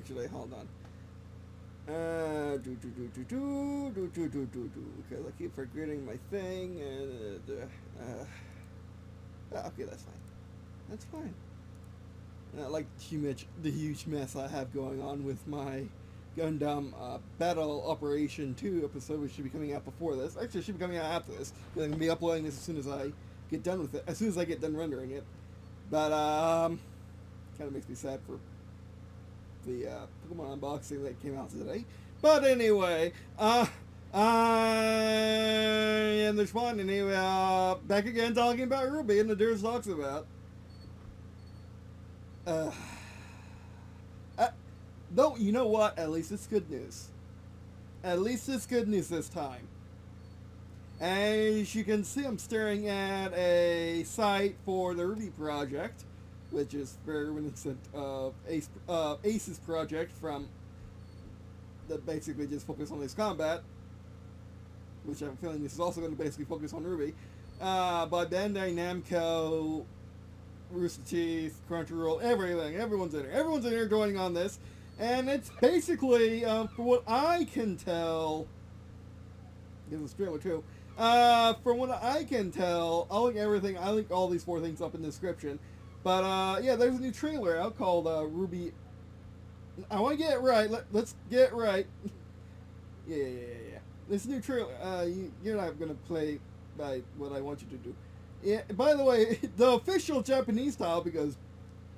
actually. Hold on. Because I keep forgetting my thing. Okay, that's fine. That's fine. Like the huge mess I have going on with my Gundam Battle Operation 2 episode, which should be coming out before this. Actually, it should be coming out after this. I'm going to be uploading this as soon as I get done with it. As soon as I get done rendering it. But, kind of makes me sad for the Pokemon unboxing that came out today. But anyway, and there's one anyway, back again talking about RWBY and the Der999 Talks about. Though, you know what? At least it's good news. At least it's good news this time. As you can see, I'm staring at a site for the RWBY project, which is very reminiscent of Ace's project from that basically just focus on this combat, which I'm feeling this is also going to basically focus on RWBY, by Bandai Namco, Rooster Teeth, Crunchyroll, everything. Everyone's in here. Everyone's in here joining on this. And it's basically, for what I can tell, this is trailer too, from what I can tell, I'll link everything, I link all these 4 things up in the description. But, yeah, there's a new trailer out called, RWBY. I want to get it right. Let's get it right. Yeah. This new trailer, you're not going to play by what I want you to do. Yeah, by the way, the official Japanese style, because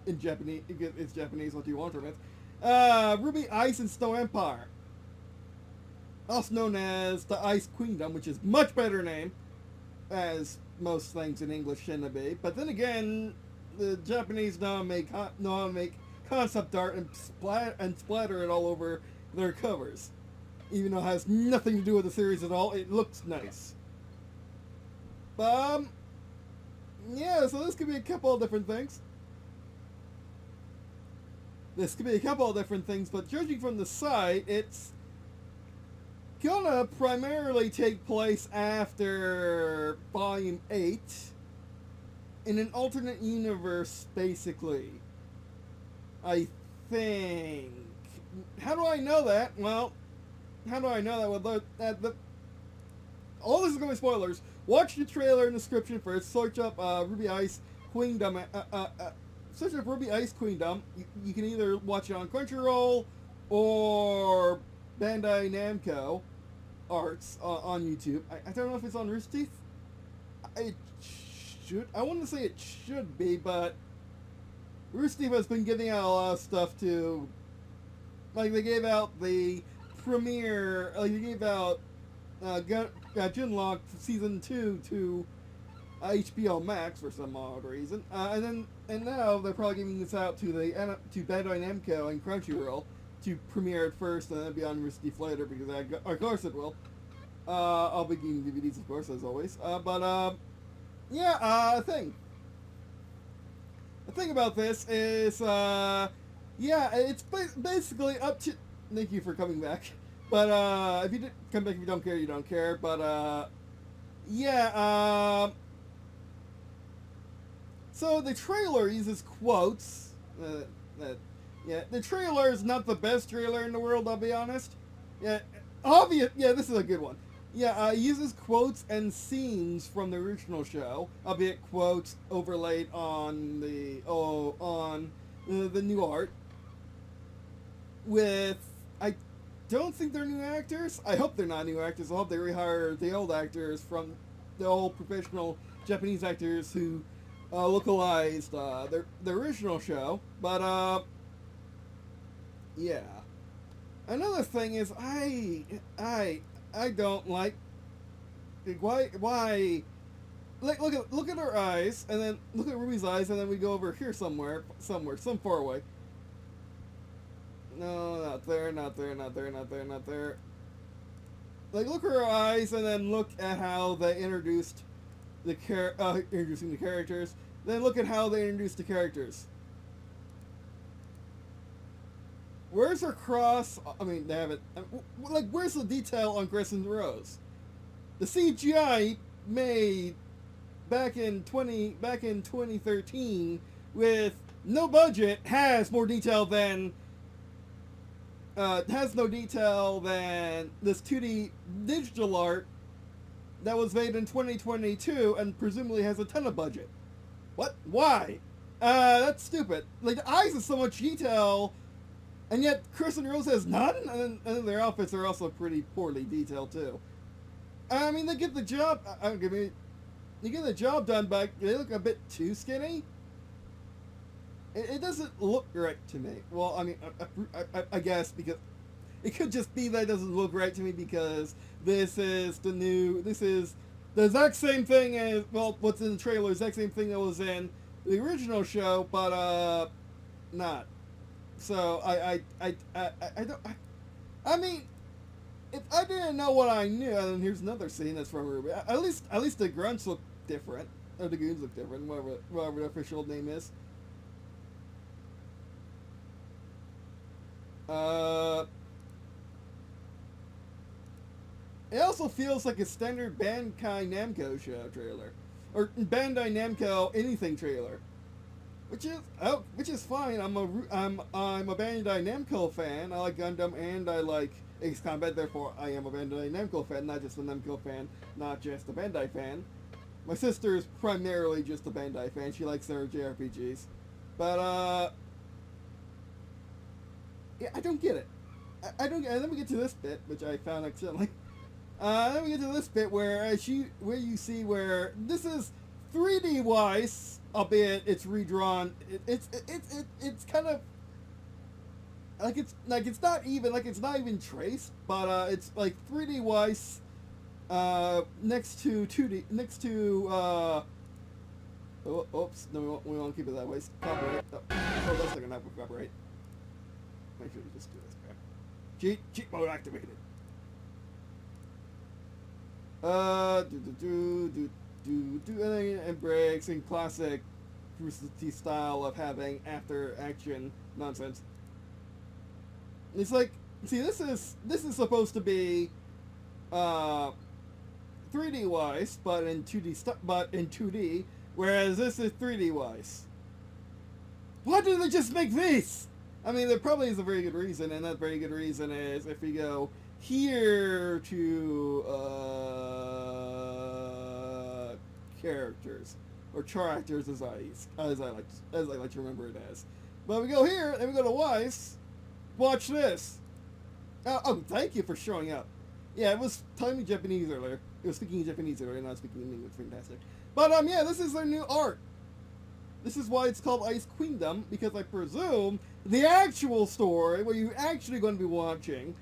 in Japanese, it's Japanese, what do you want from it? RWBY Ice and Snow Empire. Also known as the Ice Queendom, which is much better name, as most things in English tend to be. But then again, the Japanese know how to make concept art and splatter it all over their covers. Even though it has nothing to do with the series at all, it looks nice. Yeah, so this could be a couple of different things. But judging from the site, it's gonna primarily take place after Volume 8 in an alternate universe, basically. I think. How do I know that? Well, Well, all this is going to be spoilers. Watch the trailer in the description first. Search up RWBY Ice Queendom. Search up RWBY Ice Queendom. You can either watch it on Crunchyroll or Bandai Namco Arts on YouTube. I don't know if it's on Rooster Teeth. I want to say it should be, but Rooster Teeth has been giving out a lot of stuff to, like, they gave out the premiere, they gave out Gunlock Season 2 to HBO Max for some odd reason, and now they're probably giving this out to Bandai Namco and Crunchyroll to premiere it first, and then be on Rooster Teeth later, because of course it will. I'll be getting DVDs, of course, as always. Yeah, the thing about this is, yeah, it's basically up to. Thank you for coming back. But if you didn't come back, if you don't care, you don't care. But yeah. So the trailer uses quotes. Yeah, the trailer is not the best trailer in the world, I'll be honest. Yeah, obvious. Yeah, this is a good one. Yeah, it uses quotes and scenes from the original show, albeit quotes overlaid on the new art. With, I don't think they're new actors. I hope they're not new actors. I hope they rehire the old actors from the old professional Japanese actors who localized the original show. But yeah. Another thing is I don't like why look at her eyes, and then look at Ruby's eyes, and then we go over here somewhere, some far away. No, not there. Like, look at her eyes, and then look at how they introduced introducing the characters. Then look at how they introduced the characters. Where's her cross? I mean, they have it. Like, where's the detail on Crescent Rose? The CGI made back in 2013 with no budget has more detail than has no detail than this 2D digital art that was made in 2022 and presumably has a ton of budget. What? Why? That's stupid. Like, the eyes have so much detail, and yet Chris and Rose has none, and their outfits are also pretty poorly detailed, too. I mean, they get the job, they get the job done, but they look a bit too skinny. It doesn't look right to me. Well, I mean, I guess because it could just be that it doesn't look right to me because this is the exact same thing as, well, what's in the trailer, exact same thing that was in the original show, but, not. So, I mean, if I didn't know what I knew, and here's another scene that's from RWBY, at least the grunts look different, or the goons look different, whatever the official name is. It also feels like a standard Bandai Namco show trailer, or Bandai Namco anything trailer, which is fine. I'm a Bandai Namco fan. I like Gundam and I like Ace Combat. Therefore, I am a Bandai Namco fan, not just a Namco fan, not just a Bandai fan. My sister is primarily just a Bandai fan. She likes their JRPGs, but yeah, I don't get it. I don't get it. And then we get to this bit, which I found accidentally. Then we get to this bit where you see where this is 3D wise, albeit it's redrawn. It's kind of it's not even traced, but it's like 3D wise next to 2D oops, no, we won't keep it that way. Copyright. Oh, that's not gonna happen with copyright. Make sure you just do this crap. Cheat mode activated. And breaks in classic Bruce Lee style of having after action nonsense. It's like, see, this is supposed to be 3D wise, but in 2D, whereas this is 3D wise. Why didn't they just make this? I mean, there probably is a very good reason, and that very good reason is if we go here to characters or characters as I like to remember it as. But we go here and we go to Wise. Watch this. Oh, thank you for showing up. Yeah, it was telling me Japanese earlier. It was speaking Japanese earlier, not speaking English. Fantastic. But yeah, this is their new art. This is why it's called Ice Queendom, because I presume the actual story, what you're actually going to be watching,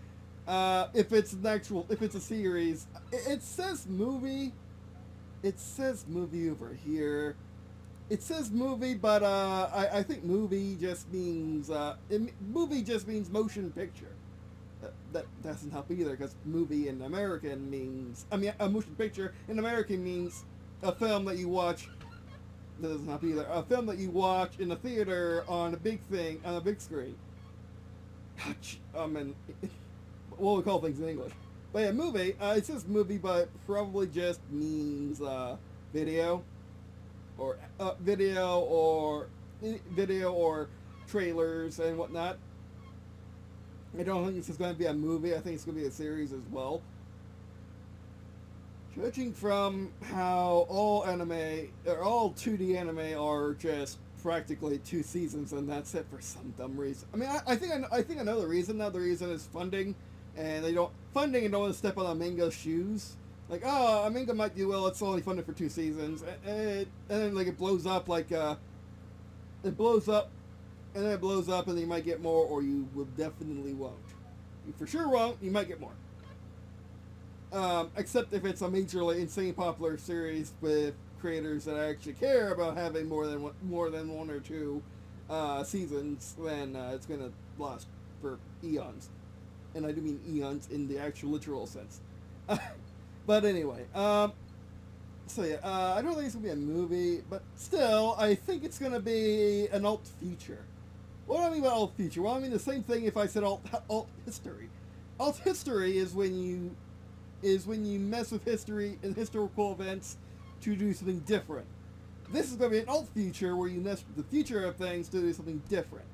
if it's a series, it says movie. It says movie over here. It says movie, but I think movie just means motion picture. That doesn't help either, because movie in American means, a motion picture in American means a film that you watch. That doesn't help either. A film that you watch in a theater on a big screen. What we call things in English. But yeah, movie. It says movie, but it probably just means video, or trailers and whatnot. I don't think this is going to be a movie. I think it's going to be a series as well. Judging from how all 2D anime are just practically 2 seasons and that's it for some dumb reason. I mean, I think another reason. Another reason is funding, and they don't want to step on a manga's shoes. Like, oh, a manga might do well. It's only funded for 2 seasons, and then like it blows up, and then it blows up, and you might get more, or you will definitely won't. You for sure won't. You might get more. Except if it's a majorly insane popular series with creators that actually care about having more than 1 or 2 seasons, then it's gonna last for eons, and I do mean eons in the actual literal sense. But anyway, so yeah, I don't think it's gonna be a movie, but still, I think it's gonna be an alt feature. What do I mean by alt feature? Well, I mean the same thing if I said alt history. Alt history is when you mess with history and historical events to do something different. This is going to be an alt feature where you mess with the future of things to do something different.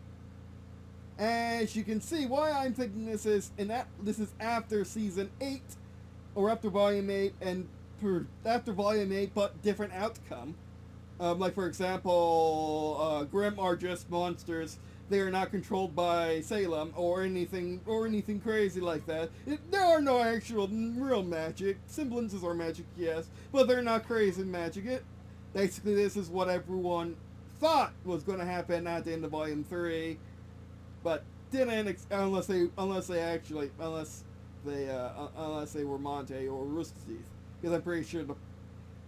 As you can see, why I'm thinking this is this is after season 8, or after volume 8, and after volume 8, but different outcome. Like for example, Grimm are just monsters. They are not controlled by Salem or anything crazy like that. There are no actual real magic. Semblances are magic, yes, but they're not crazy magic. Basically, this is what everyone thought was going to happen at the end of volume 3, but didn't unless they were Monte or Rooster Teeth, because I'm pretty sure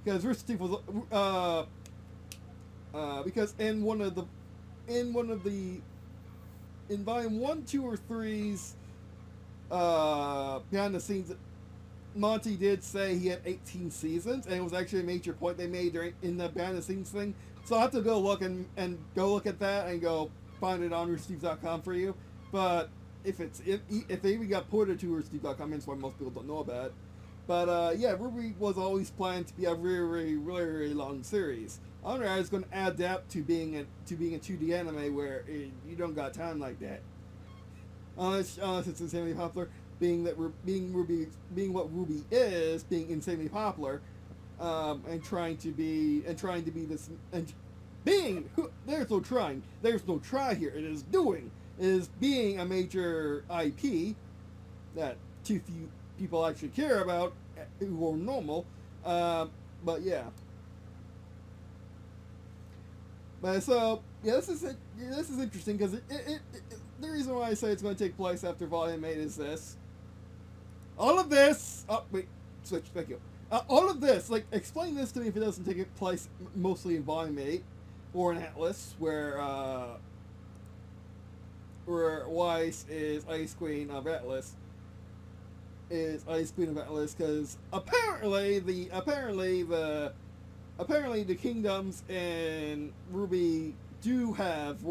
because Rooster Teeth was because in volume 1, 2, or 3's behind the scenes, Monty did say he had 18 seasons, and it was actually a major point they made in the behind the scenes thing. So I'll have to go look and go look at that and go find it on roosterteeth.com for you. But if they even got ported to roosterteeth.com, that's why most people don't know about it. But yeah, RWBY was always planned to be a very, very, very long series. I wonder how it's going to adapt to being a 2D anime where you don't got time like that. Unless it's insanely popular, being what RWBY is, being insanely popular, and trying to be this, and being, there's no try here. It is being a major IP that too few people actually care about who are normal. But yeah. But so yeah, this is interesting because the reason why I say it's going to take place after Volume 8 is this. All of this. Oh wait, switch. Thank you. All of this, like, explain this to me if it doesn't take place mostly in Volume 8 or in Atlas, where Weiss is Ice Queen of Atlas. Because apparently the kingdoms in RWBY do have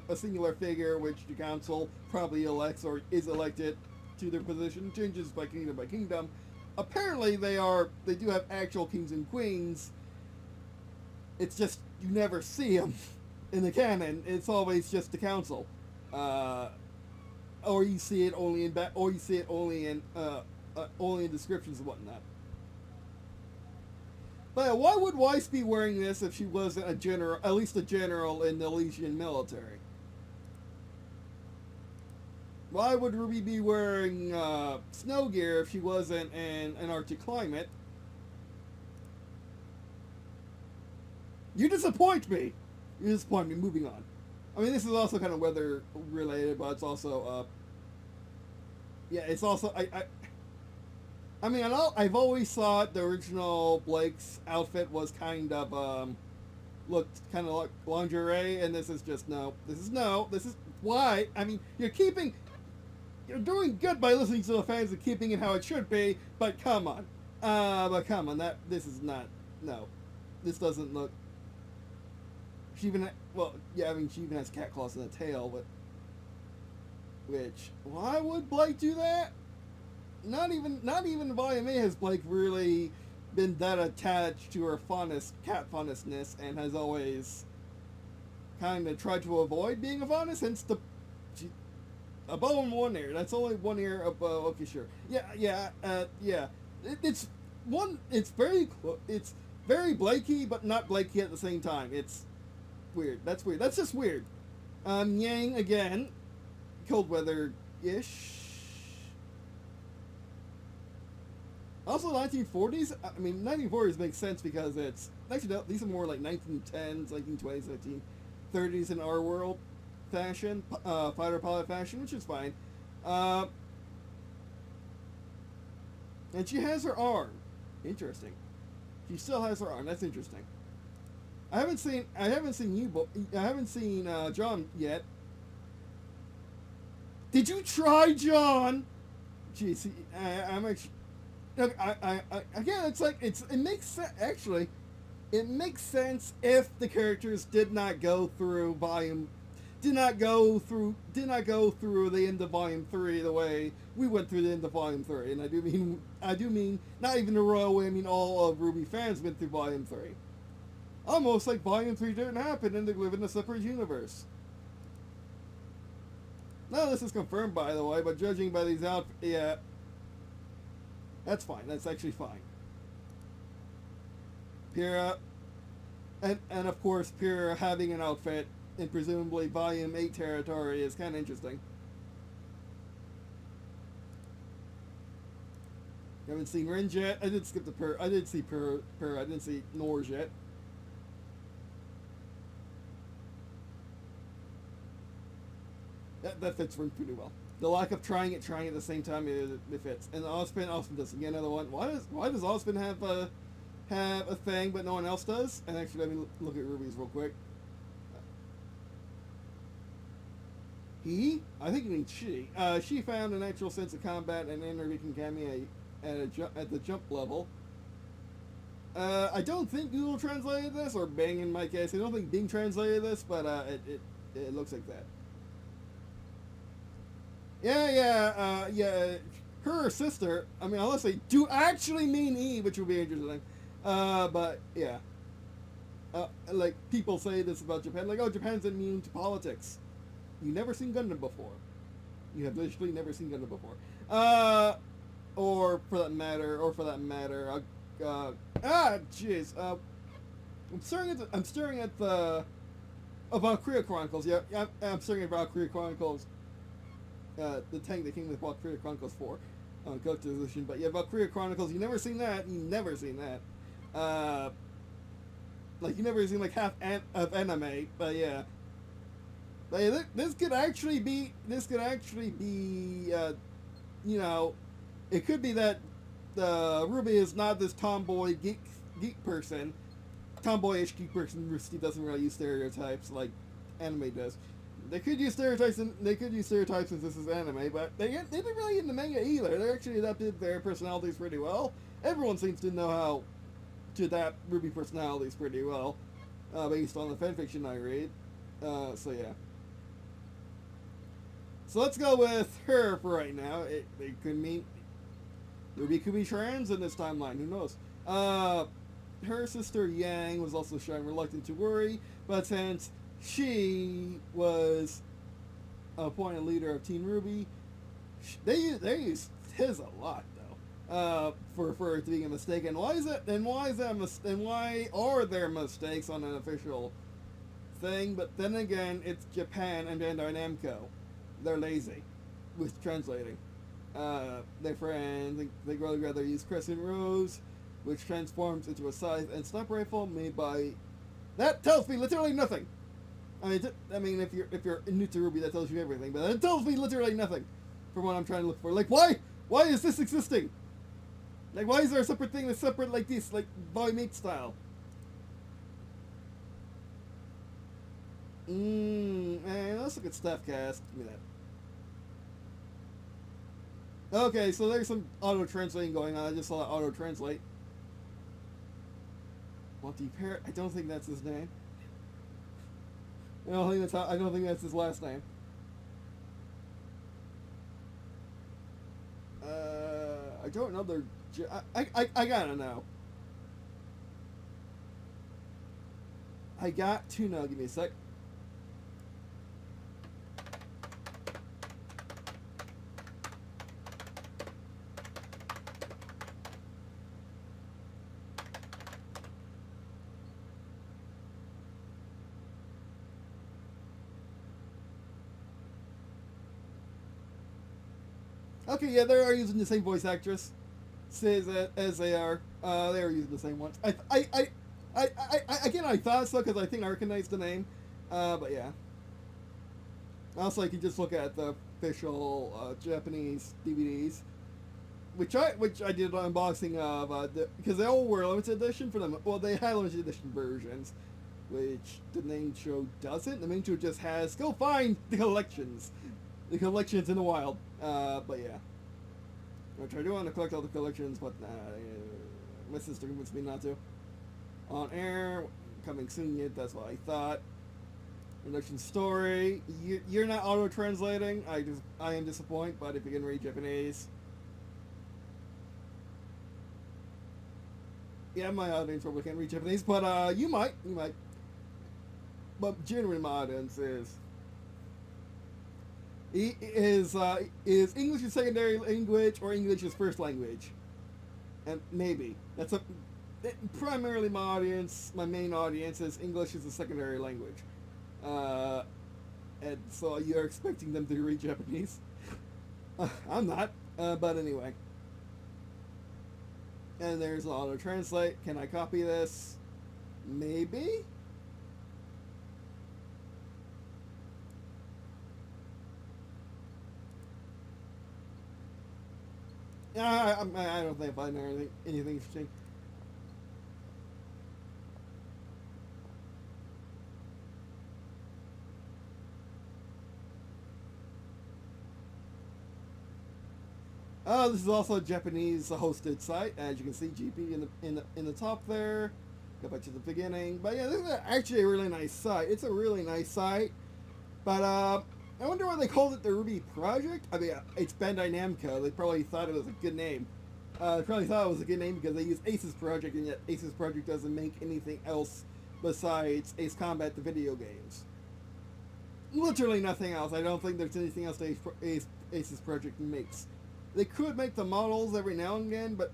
a singular figure which the council probably elects or is elected to their position, changes by kingdom. Apparently they do have actual kings and queens. It's just you never see them in the canon. It's always just the council, or you see it only in descriptions and whatnot. But why would Weiss be wearing this if she wasn't a general, at least a general in the Elysian military? Why would RWBY be wearing snow gear if she wasn't in an Arctic climate? You disappoint me! Moving on. I mean, this is also kind of weather related, but it's also, yeah, it's also, I mean, I've always thought the original Blake's outfit was kind of, looked kind of like lingerie, and this is just, this is why, I mean, you're doing good by listening to the fans and keeping it how it should be, but come on, this is not, this doesn't look, she even, she even has cat claws in the tail, but, why would Blake do that? Not even Volume 8 has Blake really been that attached to her cat fondness, and has always kind of tried to avoid being a fondness, hence a bow in one ear. That's only one ear of bow. Okay, sure. Yeah. It's very Blakey, but not Blakey at the same time. It's weird. That's weird. That's just weird. Yang again, cold weather-ish. Also, 1940s. I mean, 1940s makes sense because it's actually no, these are more like 1910s, 1920s, 1930s in our world fashion, fighter pilot fashion, which is fine. And she has her arm. Interesting. She still has her arm. That's interesting. I haven't seen John yet. Did you try John? Jeez, I'm actually. Again, it's like it makes sense. Actually, it makes sense if the characters did not go through the end of Volume 3 the way we went through the end of Volume 3, and I do mean not even the royal way. I mean all of RWBY fans went through Volume 3. Almost like Volume 3 didn't happen and they live in a separate universe. None of this is confirmed, by the way, but judging by these outfits, yeah, that's fine. That's actually fine. Pyrrha, and of course, Pyrrha having an outfit in presumably Volume 8 territory is kind of interesting. I haven't seen Ringe yet. I did skip the Pyrrha. I did see Pyrrha. I didn't see Norge yet. That fits Ringe pretty well. The lack of trying at the same time, it fits. And Ozpin doesn't get another one. Why does Ozpin have a thing but no one else does? And actually, let me look at Ruby's real quick. I think it means she. She found a natural sense of combat and inner Kami at the jump level. I don't think Google translated this, or Bing in my case. I don't think Bing translated this, but it looks like that. Yeah. Her sister. I mean, unless they do actually mean E, which would be interesting. But yeah. Like people say this about Japan, like, oh, Japan's immune to politics. You never seen Gundam before. You have literally never seen Gundam before. Or for that matter, jeez. I'm staring at the Valkyria Chronicles. Yeah, I'm staring at Valkyria Chronicles. The tank that came with Valkyria Chronicles 4 on Collector's Edition. But yeah, Valkyria Chronicles, you never seen that. Like, you never seen like half of anime. But yeah. But yeah, this could actually be, you know, it could be that RWBY is not this tomboy geek person, tomboyish geek person who doesn't really use stereotypes like anime does. They could use stereotypes, since this is anime, but they didn't really in the manga either. They actually adapted their personalities pretty well. Everyone seems to know how to adapt RWBY personalities pretty well, based on the fanfiction I read. So yeah. So let's go with her for right now. It could mean RWBY could be trans in this timeline. Who knows? Her sister Yang was also shown reluctant to worry, but since she was appointed leader of Team RWBY, they used his a lot though. For it being a mistake. And why are there mistakes on an official thing? But then again, it's Japan and Bandai Namco. They're lazy with translating. Their friends, they would rather use Crescent Rose, which transforms into a scythe and sniper rifle made by. That tells me literally nothing. I mean, if you're new to RWBY, that tells you everything, but it tells me literally nothing from what I'm trying to look for. Like, why is this existing? Like, why is there a separate thing that's separate like this, like Volume 8 style? Man, let's look at Staff Cast. Give me that. Okay, so there's some auto-translating going on. I just saw that auto-translate. Monty Parrot? I don't think that's his name. I don't think that's his last name. I don't know their... I gotta know. I got to know. Give me a sec. Okay, yeah, they are using the same voice actress as they are. They are using the same ones. Again, I thought so because I think I recognized the name. But yeah. Also, you can just look at the official Japanese DVDs, which I did an unboxing of because they all were limited edition for them. Well, they had limited edition versions, which the main show doesn't. The main show just has. Go find the collections. The collections in the wild. But yeah. Which I do want to collect all the collections, but my sister convinced me not to. On air, coming soon yet, that's what I thought. Production story. You're not auto-translating. I am disappointed, but if you can read Japanese. Yeah, my audience probably can't read Japanese, but you might. But generally, my audience is English a secondary language or English is first language, and maybe that's a primarily my audience. My main audience is English is a secondary language, and so you're expecting them to read Japanese. I'm not, but anyway. And there's auto translate. Can I copy this? Maybe. I don't think I find anything interesting. This is also a Japanese hosted site, as you can see, GP in the top there. Go back to the beginning, but yeah, this is actually a really nice site. It's a really nice site, but I wonder why they called it the RWBY Project. I mean, it's Bandai Namco. They probably thought it was a good name. They probably thought it was a good name because they use Ace's Project, and yet Ace's Project doesn't make anything else besides Ace Combat, the video games. Literally nothing else. I don't think there's anything else that Ace's Project makes. They could make the models every now and again, but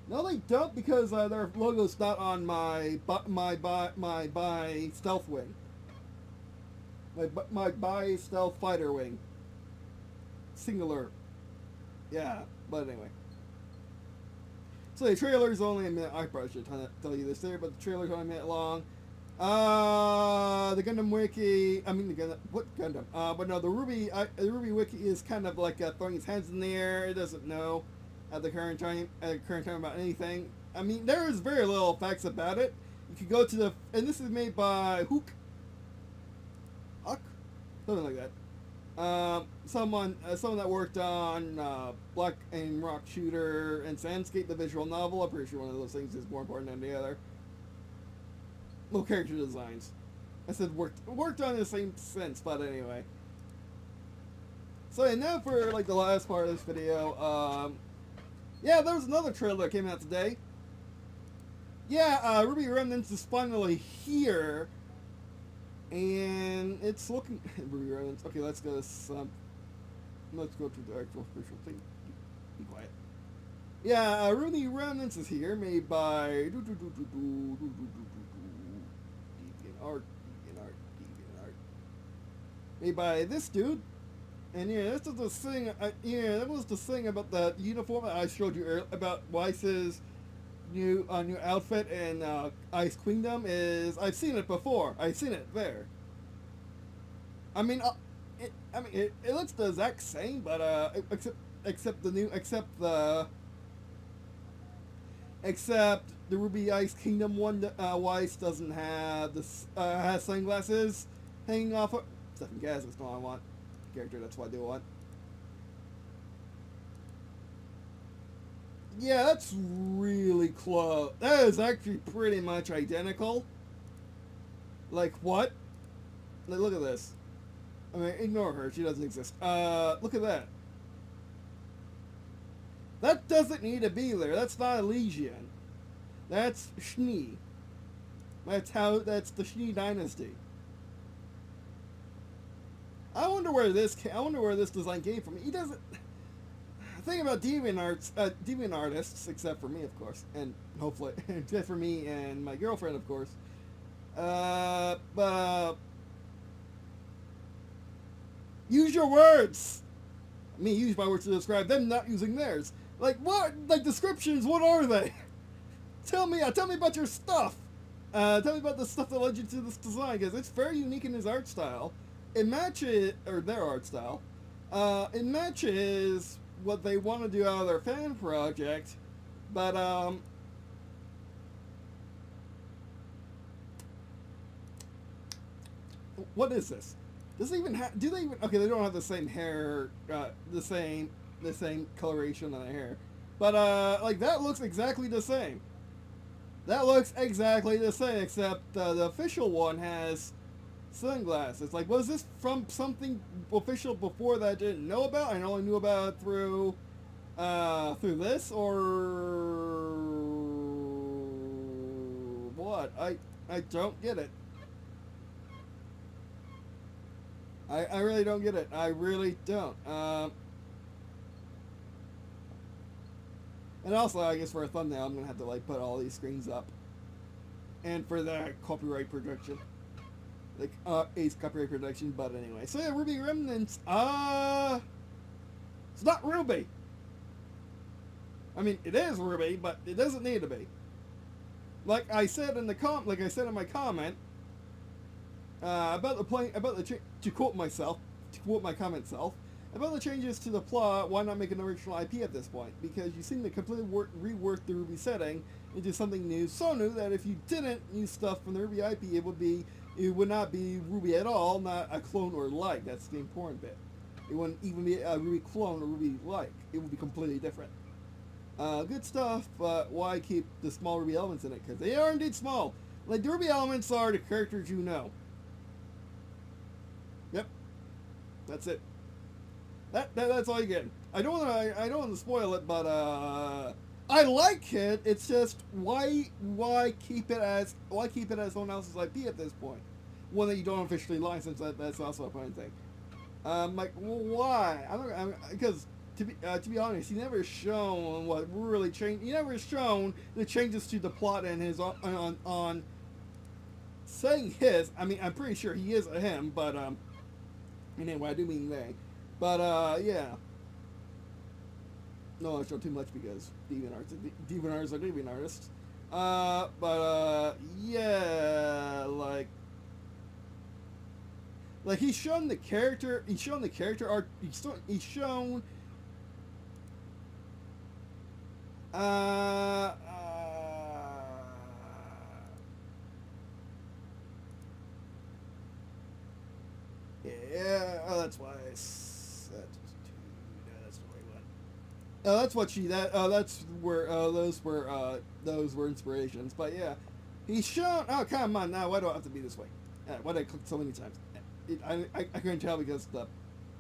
no, they don't, because their logo's not on my stealth wing. My by stealth fighter wing. Singular. Yeah, but anyway. So the trailer's only a minute. I probably should tell you this there, but the trailer's only a minute long. The Gundam wiki. I mean the Gundam. What Gundam? But no, the RWBY wiki is kind of like throwing its hands in the air. It doesn't know at the current time about anything. I mean, there is very little facts about it. You could go to and this is made by Huck, something like that. Someone that worked on Black and Rock Shooter and Sandscape, the visual novel. I'm pretty sure one of those things is more important than the other. Well, character designs. I said worked on in the same sense, but anyway. So and now for like the last part of this video. Yeah, there was another trailer that came out today. Yeah, RWBY Remnants is finally here. And it's looking RWBY Remnants. Okay, let's go to let's go to the actual official thing. Be quiet. Yeah, RWBY Remnants is here, made by Deviant Art. Made by this dude. And yeah, this is the thing. That was the thing about the uniform that I showed you earlier about Weiss's new outfit in Ice Queendom. Is I've seen it before. I've seen it there. I mean, it looks the exact same, but except the RWBY Ice Kingdom one. Weiss doesn't have this. Has sunglasses hanging off. Second guess. That's not what I want. Character, that's what I do want. Yeah, that's really close. That is actually pretty much identical. Like what? Like, look at this. I mean, ignore her. She doesn't exist. Look at that. That doesn't need to be there. That's not a Legion. That's Schnee. That's the Schnee dynasty. I wonder where this design came from. He doesn't. Think about deviant artists, except for me, of course, and hopefully, except for me and my girlfriend, of course. Use your words. Me use my words to describe them, not using theirs. Like what? Like descriptions? What are they? Tell me about your stuff. Tell me about the stuff that led you to this design, because it's very unique in his art style. It matches, or their art style. It matches what they want to do out of their fan project, but what is this? Does it even have? Do they even? Okay, they don't have the same hair, the same coloration on the hair, but like that looks exactly the same. That looks exactly the same, except the official one has sunglasses. Like, was this from something official before that I didn't know about? I only knew about it through Through this or what? I don't get it. I really don't get it. I really don't. And also, I guess for a thumbnail, I'm gonna have to like put all these screens up. And for the copyright protection, like Ace copyright protection. But anyway, so yeah, RWBY Remnants. It's not RWBY. I mean, it is RWBY, but it doesn't need to be. Like I said in the like I said in my comment about to quote myself, to quote my comment self, about the changes to the plot. Why not make an original IP at this point? Because you seem to completely rework the RWBY setting into something new, so new that if you didn't use stuff from the RWBY IP, it would not be RWBY at all, not a clone or like. That's the important bit. It wouldn't even be a RWBY clone or RWBY like. It would be completely different. Good stuff, but why keep the small RWBY elements in it? Because they are indeed small. Like, the RWBY elements are the characters you know. Yep. That's it. That's all you get. I don't want to spoil it, but I like it. It's just why keep it as someone else's IP at this point, one that you don't officially license. That's also a fun thing. Like, well, why? Because to be honest, he never shown what really changed. He never shown the changes to the plot and his on saying his. I mean, I'm pretty sure he is a him, but anyway, I do mean they. But yeah. No, I show too much because Deviant Arts are Deviant artists. Yeah, like he's shown the character art. He's shown. Yeah. Oh, that's why I said. That's the right one. Oh, that's what she. That's where. Those were inspirations. But yeah, he's shown. Oh, come on now. Why do I have to be this way? Why did I click so many times? I couldn't tell because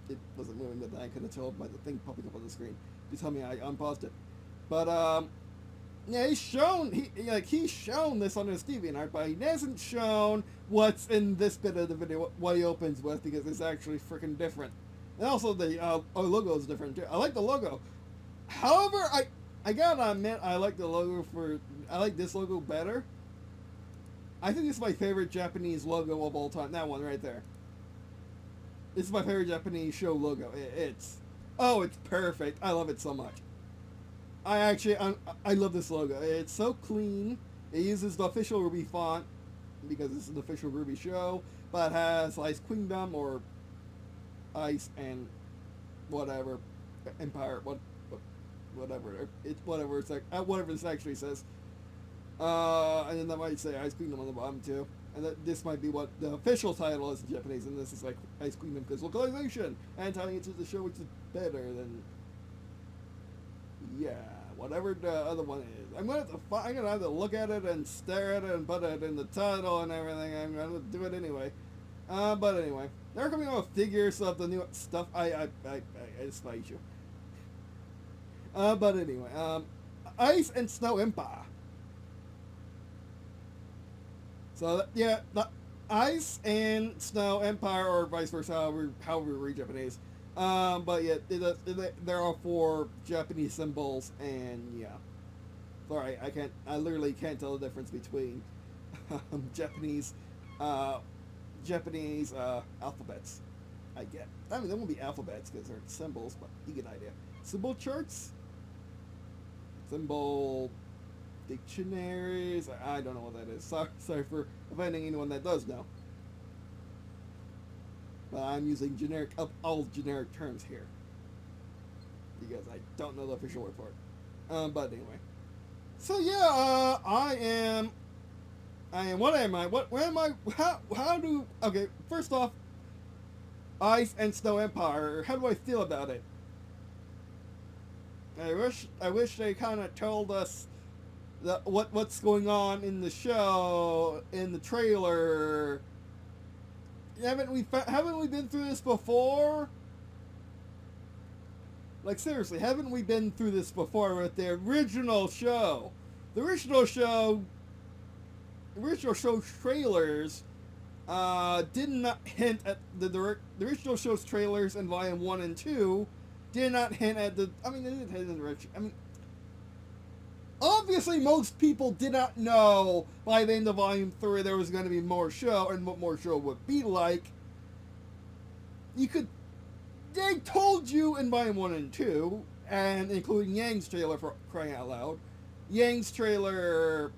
it wasn't moving, but I couldn't tell by the thing popping up on the screen to tell me I unpaused it. But yeah, he's shown this on his Deviant Art, but he hasn't shown what's in this bit of the video, what he opens with, because it's actually freaking different. And also the logo is different too. I like the logo. However, I gotta admit I like this logo better. I think it's my favorite Japanese logo of all time. That one right there. This is my favorite Japanese show logo. It's perfect. I love it so much. I love this logo. It's so clean. It uses the official RWBY font because this is an official RWBY show, but it has Ice Queendom or Ice and whatever Empire, whatever this actually says. And then that might say Ice Queendom on the bottom too. And this might be what the official title is in Japanese, and this is like Ice Queendom because localization and tying it to the show, which is better than whatever the other one is. I'm gonna have to look at it and stare at it and put it in the title and everything. I'm gonna do it anyway. But anyway, they're coming out with figures of the new stuff. I despise you. But anyway, Ice and Snow Empire. So yeah, the Ice and Snow Empire, or vice versa, however we read Japanese. But yeah, there are 4 Japanese symbols, and yeah. Sorry, I literally can't tell the difference between Japanese alphabets. I get. I mean, they won't be alphabets because they're symbols, but you get an idea. Symbol charts, symbol dictionaries. I don't know what that is. Sorry for offending anyone that does know. But I'm using all generic terms here because I don't know the official word for it. But anyway, so yeah, I am. What am I? Where am I? How do? Okay, first off, Ice and Snow Empire. How do I feel about it? I wish they kind of told us what's going on in the show, in the trailer. Haven't we been through this before? Like, seriously, haven't we been through this before with the original show? The original show trailers did not hint at the original show's trailers in Volume 1 and 2 did not hint at the... I mean, they didn't hint in the direction... I mean, obviously most people did not know by the end of Volume 3 there was going to be more show and what more show would be like. They told you in Volume 1 and 2, and including Yang's trailer, for crying out loud. Yang's trailer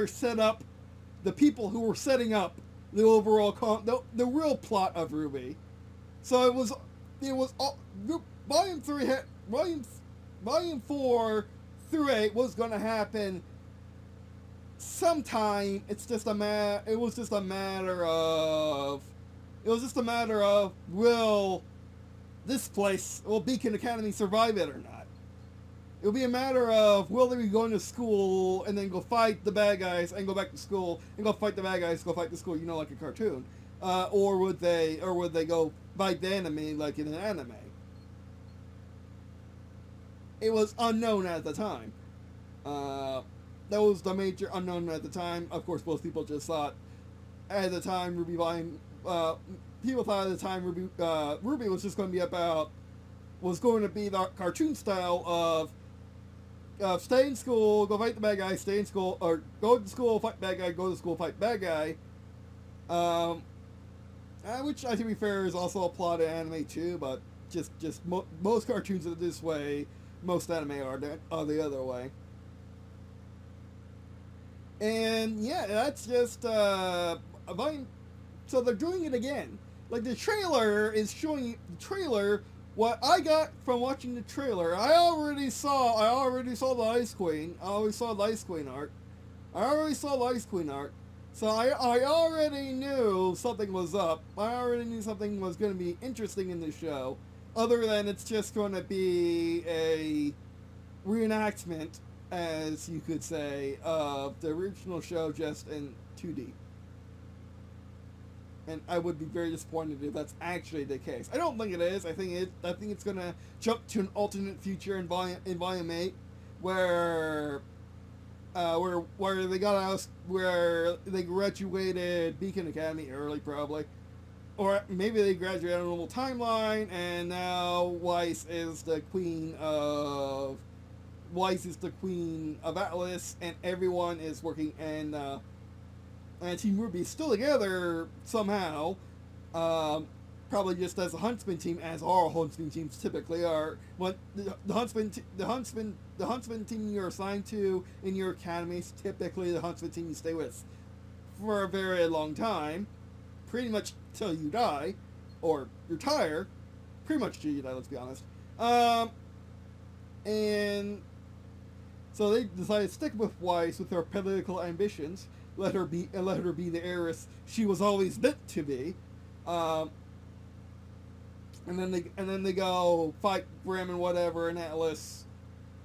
set up the people who were setting up the overall the real plot of RWBY. So it was all, Volume 3 had Volume 4 through 8 was going to happen sometime. It was just a matter of will Beacon Academy survive it or not? It'll be a matter of will they be going to school and then go fight the bad guys and go back to school and go fight the bad guys, go fight the school, like a cartoon, or would they go fight the enemy like in an anime? It was unknown at the time. That was the major unknown at the time. Of course, most people just thought at the time RWBY was just going to be the cartoon style of stay in school, go fight the bad guy, stay in school, or go to school, fight bad guy, go to school, fight bad guy. Which, to be fair, is also a plot in anime too, but most cartoons are this way, most anime are the other way. And yeah, that's just a volume. So they're doing it again. Like, the trailer is showing what I got from watching the trailer. I already saw the Ice Queen. I already saw the Ice Queen art. So I already knew something was up. I already knew something was going to be interesting in the show. Other than it's just going to be a reenactment, as you could say, of the original show just in 2D. And I would be very disappointed if that's actually the case. I don't think it is. I think it's gonna jump to an alternate future in Volume 8, where they graduated Beacon Academy early, probably, or maybe they graduated on a normal timeline, and now Weiss is the queen of Atlas, and everyone is working and Team RWBY is still together somehow, probably just as a Huntsman team, as all Huntsman teams typically are. When the Huntsman team you're assigned to in your academies, typically the Huntsman team you stay with for a very long time, pretty much till you die or retire, pretty much till you die. Let's be honest. And so they decided to stick with Weiss with her political ambitions. Let her be the heiress she was always meant to be, and then they go fight Grimm and whatever in Atlas,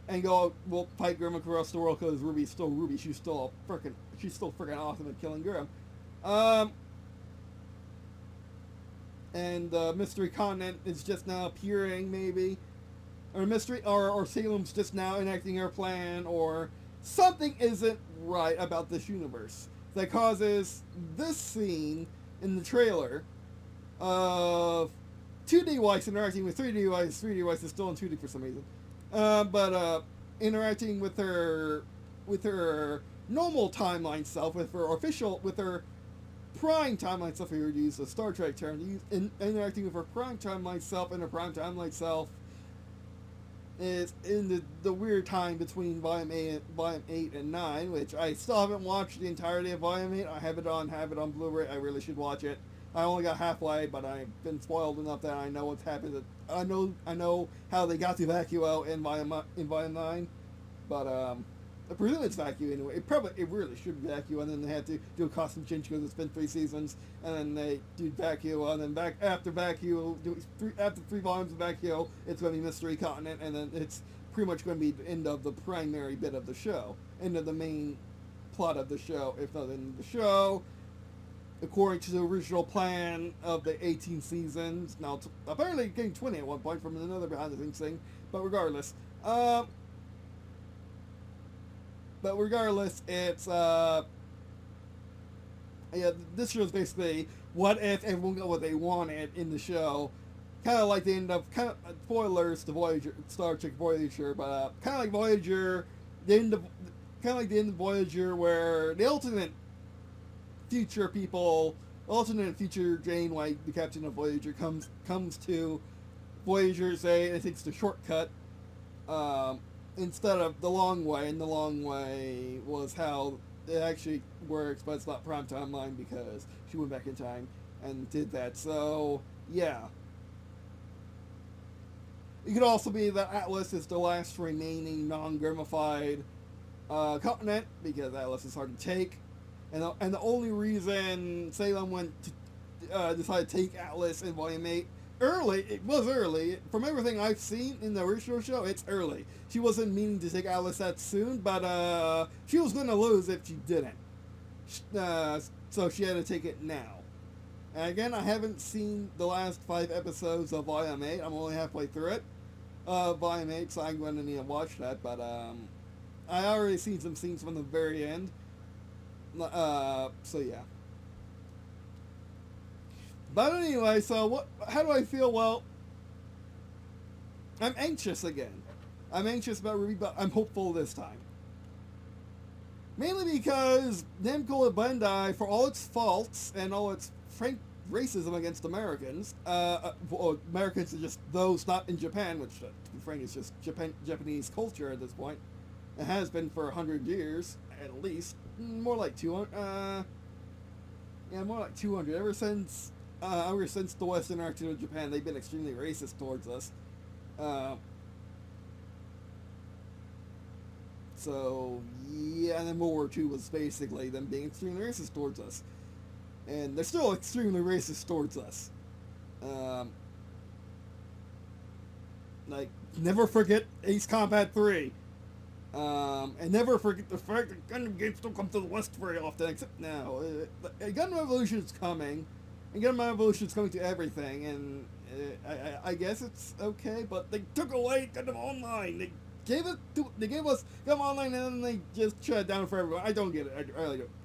and we'll fight Grimm across the world because RWBY's still RWBY. She's still freaking awesome at killing Grimm, and Mystery Continent is just now appearing, maybe, or Salem's just now enacting her plan, or something isn't right about this universe that causes this scene in the trailer of 2D Weiss interacting with 3D Weiss. 3D Weiss is still in 2D for some reason, but interacting with her normal timeline self, with her prime timeline self. If you were to use the Star Trek term, interacting with her prime timeline self, and her prime timeline self is in the weird time between Volume 8 and 9, which I still haven't watched the entirety of Volume 8. I have it on Blu-ray. I really should watch it. I only got halfway, but I've been spoiled enough that I know what's happened. I know how they got to Vacuo in Volume 9, but I presume it's Vacuo anyway. It really should be Vacuo, and then they had to do a costume change because it's been 3 seasons, and then they do Vacuo, and then after 3 volumes of Vacuo, it's going to be Mystery Continent, and then it's pretty much going to be the end of the primary bit of the show, end of the main plot of the show, if not the end of the show. according to the original plan of the 18 seasons. Now, apparently getting 20 at one point from another behind the scenes thing, but regardless. It's, yeah, this show is basically what if everyone got what they wanted in the show. Kind of like the end of, spoilers to Voyager, Star Trek Voyager, but kind of like Voyager, kind of like the end of Voyager, where the alternate future Janeway, the captain of Voyager, comes to Voyager, say, and takes the shortcut instead of the long way, and the long way was how it actually works, but it's not prime timeline because she went back in time and did that. So yeah. It could also be that Atlas is the last remaining non-gramified continent, because Atlas is hard to take, and the only reason Salem decided to take Atlas in Volume 8 it was early. From everything I've seen in the original show, it's early. She wasn't meaning to take Atlas that soon, but she was going to lose if she didn't. So she had to take it now. And again, I haven't seen the last 5 episodes of Volume 8. I'm only halfway through it. Volume 8, so I'm going to need to watch that, but I already seen some scenes from the very end. So yeah. But anyway, so how do I feel? Well, I'm anxious again. I'm anxious about RWBY, but I'm hopeful this time. Mainly because Namco and Bandai, for all its faults and all its frank racism against Americans, Americans are just those not in Japan, which, to be frank, is just Japanese culture at this point. It has been for 100 years, at least. More like 200. More like 200. Ever since the Western Arctic of Japan, they've been extremely racist towards us. So, yeah, and then World War II was basically them being extremely racist towards us. And they're still extremely racist towards us. Like, never forget Ace Combat 3. And never forget the fact that Gundam games don't come to the West very often, except now. Gundam Evolution is coming, and Gundam Evolution is coming to everything, and I guess it's okay, but they took away Gundam Online. They gave us Gundam Online, and then they just shut it down for everyone. I don't get it.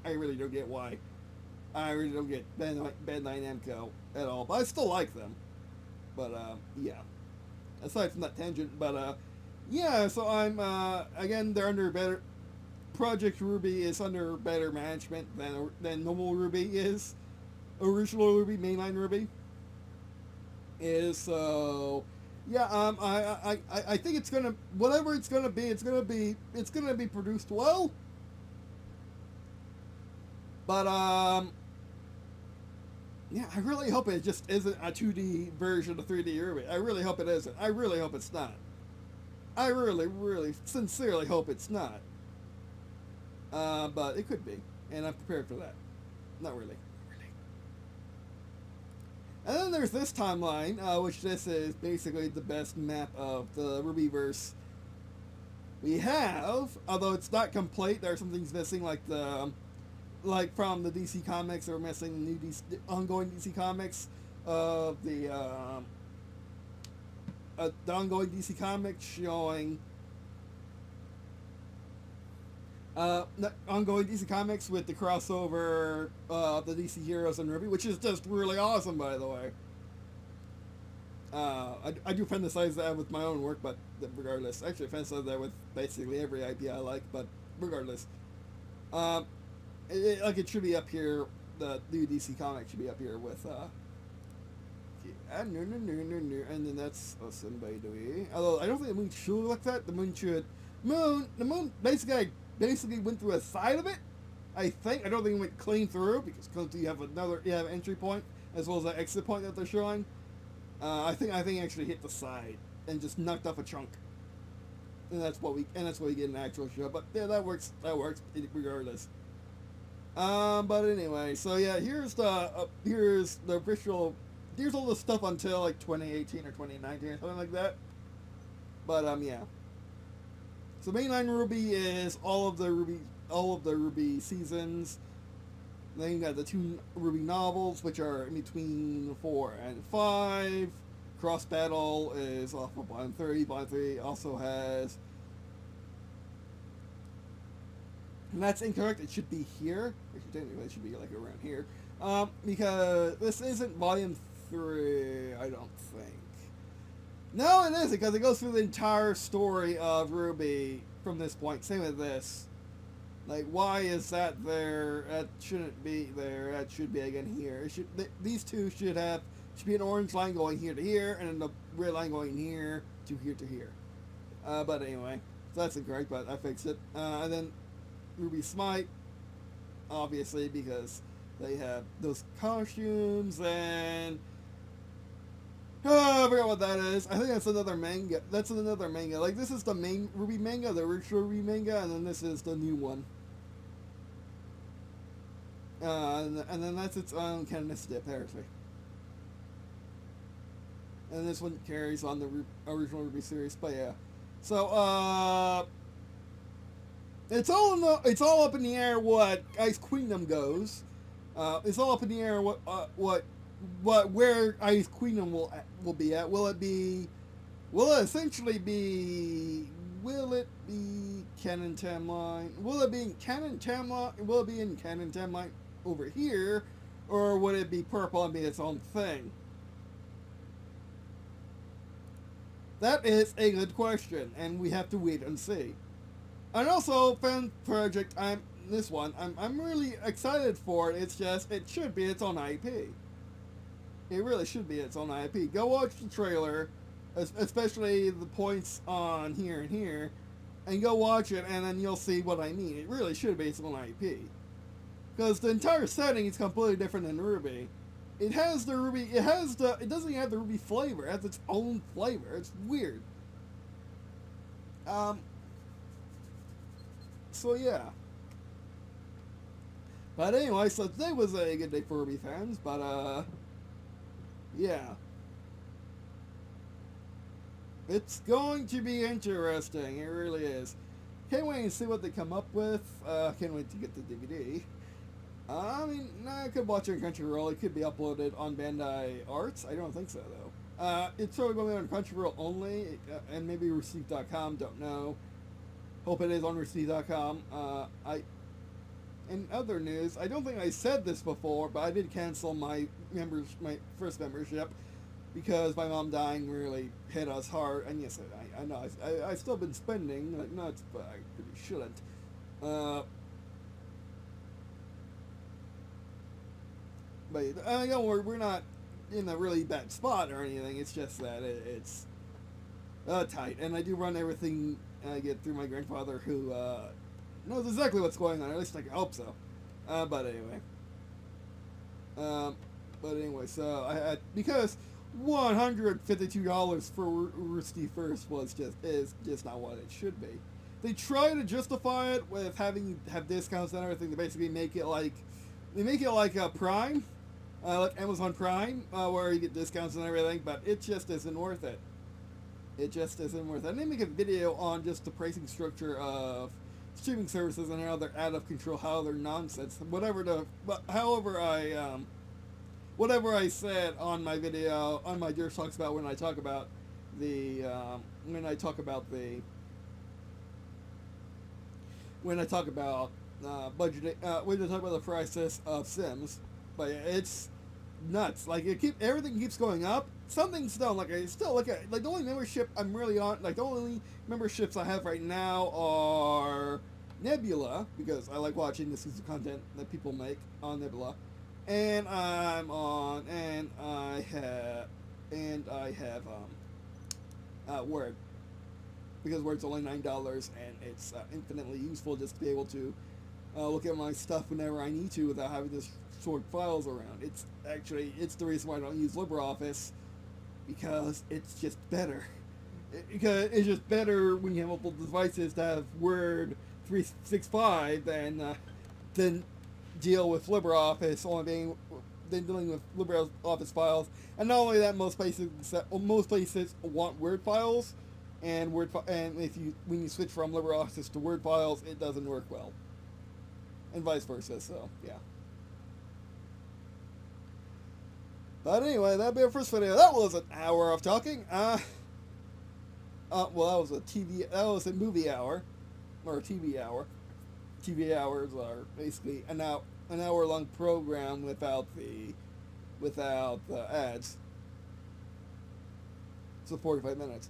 I really don't get why. I really don't get Bandai Namco at all, but I still like them. But yeah. Aside from that tangent, but yeah, so I'm, again, they're under better, Project RWBY is under better management than normal RWBY is. Original RWBY, mainline RWBY is, so, yeah, I think it's gonna, whatever it's gonna be produced well. But, yeah, I really hope it just isn't a 2D version of 3D RWBY. I really hope it isn't. I really hope it's not. I really, really, sincerely hope it's not. But it could be, and I'm prepared for that. Not really. And then there's this timeline, which this is basically the best map of the RWBYverse we have. Although it's not complete, there are some things missing, like from the DC Comics, they're missing the ongoing DC Comics of the ongoing DC Comics showing the ongoing DC Comics with the crossover of the DC heroes and RWBY, which is just really awesome, by the way. I do fantasize that with my own work, but regardless, actually I fantasize that with basically every IP I like, but regardless, it should be up here. The new DC comic should be up here with and then that's awesome, by the way. Although I don't think the moon should look like that. The moon basically went through a side of it. I think. I don't think it went clean through, because you have an entry point as well as an exit point that they're showing. I think it actually hit the side and just knocked off a chunk. And that's what we get in the actual show. But yeah, that works regardless. But anyway, so yeah, here's the official. Here's all the stuff until like 2018 or 2019 or something like that. But yeah. So mainline RWBY is all of the RWBY seasons. Then you got the 2 RWBY novels, which are in between 4 and 5. Cross Battle is off of Volume 30. Volume 3 also has... And that's incorrect. It should be here. Actually, technically, it should be like around here. Because this isn't Volume 3, I don't think. No, it isn't, because it goes through the entire story of RWBY from this point. Same with this. Like, why is that there? That shouldn't be there. That should be again here. It should. These two should be an orange line going here to here, and then the red line going here to here to here. But anyway, so that's incorrect, but I fixed it. And then RWBY Smite, obviously, because they have those costumes, and I forgot what that is. I think that's another manga. That's another manga. Like, this is the main RWBY manga, the original RWBY manga, and then this is the new one. And then that's its own canonicity, apparently. And this one carries on the original RWBY series, but yeah. So, it's all up in the air what Ice Queendom goes. It's all up in the air where Ice Queendom will be at. Will it be Canon Timeline? Will it be in Canon Timeline? Will it be in Canon Timeline over here, or would it be purple and be its own thing? That is a good question, and we have to wait and see. And also, fan project, I'm really excited for it. It's just, it should be its own IP. It really should be its own IP. Go watch the trailer, especially the points on here and here, and go watch it, and then you'll see what I mean. It really should be its own IP. Because the entire setting is completely different than RWBY. It has the RWBY, it doesn't have the RWBY flavor. It has its own flavor. It's weird. So yeah. But anyway, so today was a good day for RWBY fans, but yeah. It's going to be interesting, it really is. Can't wait to see what they come up with. Can't wait to get the DVD. I mean, I could watch it on Crunchyroll. It could be uploaded on Bandai Arts. I don't think so, though. It's probably going to be on Crunchyroll only, and maybe Receipt.com, don't know. Hope it is on Receipt.com. In other news, I don't think I said this before, but I did cancel my first membership because my mom dying really hit us hard. And yes, I know I've still been spending like nuts, but I really shouldn't. But don't worry, we're not in a really bad spot or anything. It's just that it's tight, and I do run everything I get through my grandfather, who knows exactly what's going on. Or at least I hope so. But anyway, so I had, because $152 for Rusty First is just not what it should be. They try to justify it with have discounts and everything to basically make it like a Prime, like Amazon Prime, where you get discounts and everything, but it just isn't worth it. It just isn't worth it. I need to make a video on just the pricing structure of streaming services and how they're out of control, how they're nonsense, whatever I said on my video, on my Dear Talks about when I talk about the budgeting, when I talk about the prices of Sims, but it's nuts. Like, everything keeps going up. Something's down. Like, I still look at, like, the only membership I'm really on, like, the only memberships I have right now are Nebula, because I like watching this is the content that people make on Nebula, and I have Word, because Word's only $9, and it's infinitely useful just to be able to look at my stuff whenever I need to without having to sort files around. It's the reason why I don't use LibreOffice, because it's just better. Because it's just better when you have multiple devices to have Word 365 than deal with LibreOffice than dealing with LibreOffice files. And not only that, most places want Word files, and when you switch from LibreOffice to Word files, it doesn't work well, and vice versa. So yeah. But anyway, that'll be our first video. That was an hour of talking. Well, that was a movie hour, or a TV hour. TV hours are basically an hour long program without the ads. So 45 minutes.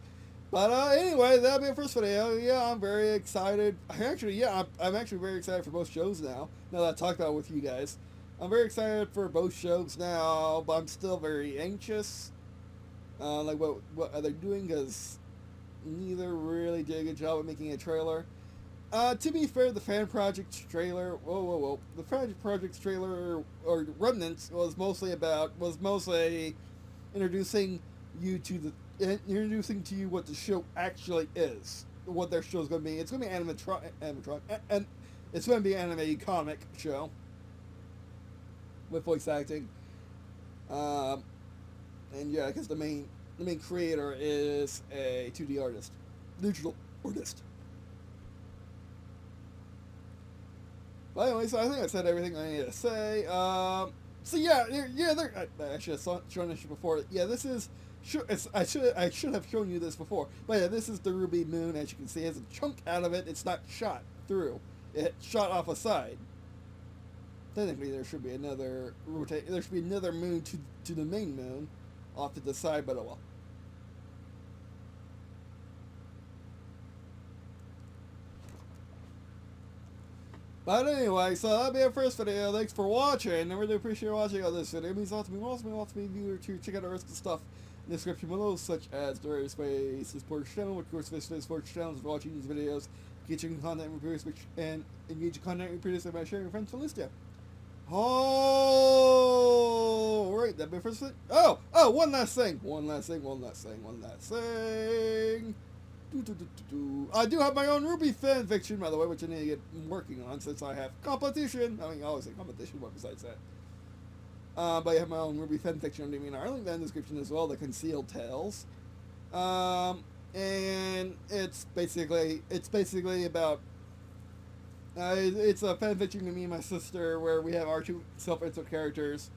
But anyway, that'll be our first video. Yeah, I'm very excited. I'm actually very excited for both shows now. Now that I talked about it with you guys, I'm very excited for both shows now. But I'm still very anxious. Like what are they doing? Because neither really did a good job of making a trailer. To be fair, the fan project trailer, the fan project trailer, or Remnants, was mostly introducing to you what the show actually is, what their show is going to be. It's going to be animatronic, and it's going to be an anime comic show with voice acting. And yeah, because the main creator is a 2D artist, digital artist. But anyway, so I think I said everything I need to say. So yeah, I should have shown this before. Yeah, this is. I should have shown you this before. But yeah, this is the RWBY moon. As you can see, it has a chunk out of it. It's not shot through. It shot off a side. Technically, there should be another There should be another moon to the main moon, off to the side. But oh well. But anyway, so that'll be our first video. Thanks for watching. I really appreciate watching all this video. It means a lot to me. Lots of me viewer to check out the rest of the stuff in the description below, such as the various ways to support the channel. Of course, visit support the channel for watching these videos, engaging content we produce, and engaging content we produce by sharing with friends to list. Oh, right, that'll be our first thing. Oh, one last thing. I do have my own RWBY fan fiction, by the way, which I need to get working on since I have competition. I mean, I always say competition, but besides that. But I have my own RWBY fan fiction on Deviant Art. I'll link that in the description as well, the Concealed Tales. And it's basically about, it's a fan fiction to me and my sister where we have our two self-insert characters.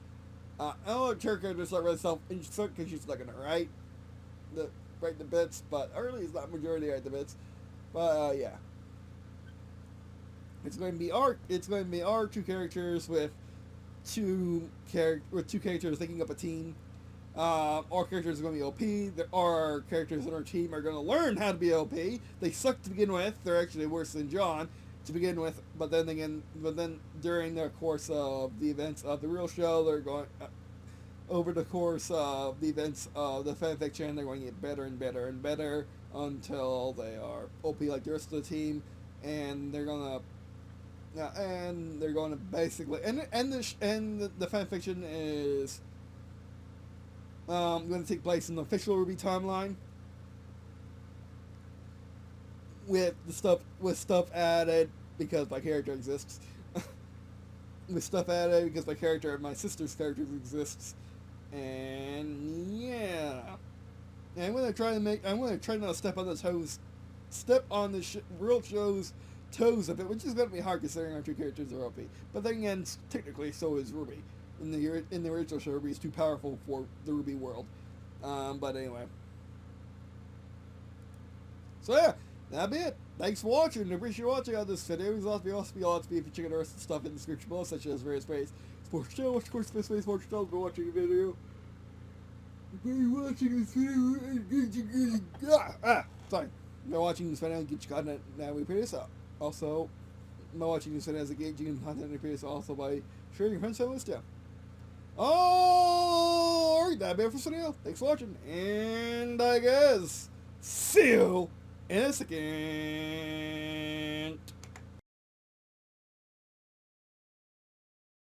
I know her character's not really self-insert because she's not going to write the bits, but early is not majority write the bits. But yeah, it's going to be our two characters with two characters thinking up a team. Our characters are going to be OP. Our characters on our team are going to learn how to be OP. They suck to begin with. They're actually worse than John to begin with. But then during the course of the events of the real show, they're going. Over the course of the events of the fanfiction, they're going to get better and better and better until they are OP like the rest of the team, and they're gonna basically the fanfiction is going to take place in the official RWBY timeline with stuff added because my character exists. With stuff added because my sister's character exists. And yeah, and I'm gonna try not to step on the real show's toes a bit, which is gonna be hard considering our two characters are OP. But then again, technically, so is RWBY. In the original show, RWBY is too powerful for the RWBY world. But anyway, so yeah, that'll be it. Thanks for watching. I appreciate watching on this video. It would also be if you check out the rest of the stuff in the description below, such as various ways. Sports channel, of course, this way, sports channel, for watching the video. Sorry. By watching this video, get your content that we produce. Also, by watching this video as engaging content we produce, also by sharing your friends to list. Alright, that'll be it for this video. Thanks for watching, and I guess see you in a second.